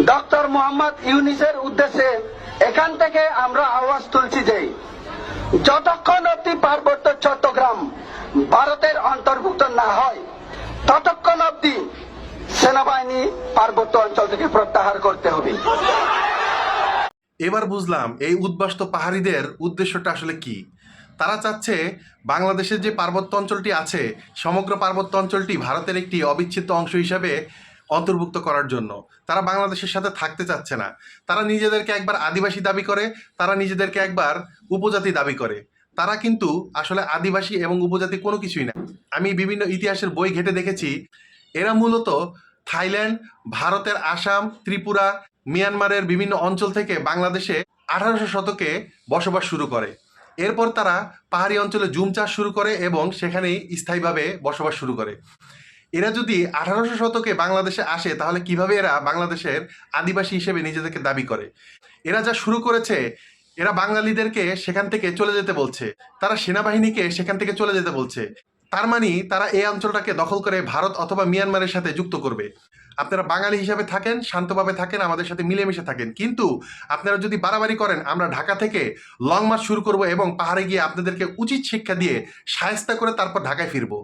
Doctor Mohammad ইউনূসের উদ্দেশ্যে এখান থেকে আমরা আওয়াজ তুলছি যে যতক্ষণ অব্দি পার্বত্য চট্টগ্রাম ভারতের অন্তর্ভুক্ত না হয় ততক্ষণ অব্দি সেনাবাহিনী পার্বত্য অঞ্চল থেকে প্রত্যাহার করতে হবে। এবার বুঝলাম এই উদ্বাস্তু পাহাড়িদের উদ্দেশ্যটা আসলে কি। তারা চাচ্ছে বাংলাদেশের যে পার্বত্য অঞ্চলটি আছে সমগ্র পার্বত্য অঞ্চলটি ভারতের একটি অবিচ্ছেদ্য অংশ হিসাবে অন্তর্ভুক্ত করার জন্য। তারা বাংলাদেশের সাথে থাকতে চাচ্ছে না। তারা নিজেদেরকে একবার আদিবাসী দাবি করে, তারা নিজেদেরকে একবার উপজাতি দাবি করে। তারা কিন্তু আসলে আদিবাসী এবং উপজাতি কোনো কিছুই না। আমি বিভিন্ন ইতিহাসের বই ঘেঁটে দেখেছি এরা মূলত থাইল্যান্ড, ভারতের আসাম, ত্রিপুরা, মিয়ানমারের বিভিন্ন অঞ্চল থেকে বাংলাদেশে 1800 শতকে বসবাস শুরু করে। এরপর তারা পাহাড়ি অঞ্চলে জুম চাষ শুরু করে এবং সেখানেই স্থায়ীভাবে বসবাস শুরু করে। এরা যদি 1800 শতকে বাংলাদেশে আসে তাহলে কিভাবে এরা বাংলাদেশের আদিবাসী হিসেবে নিজেদেরকে দাবি করে? এরা যা শুরু করেছে, এরা বাঙালিদেরকে সেখান থেকে চলে যেতে বলছে, তারা সেনাবাহিনীকে সেখান থেকে চলে যেতে বলছে। তার মানে তারা এই অঞ্চলটাকে দখল করে ভারত অথবা মিয়ানমারের সাথে যুক্ত করবে। আপনারা বাঙালি হিসাবে থাকেন, শান্তভাবে থাকেন, আমাদের সাথে মিলেমিশে থাকেন, কিন্তু আপনারা যদি বাড়াবাড়ি করেন আমরা ঢাকা থেকে লং মার্চ শুরু করব এবং পাহাড়ে গিয়ে আপনাদেরকে উচিত শিক্ষা দিয়ে শায়েস্তা করে তারপর ঢাকায় ফিরবো।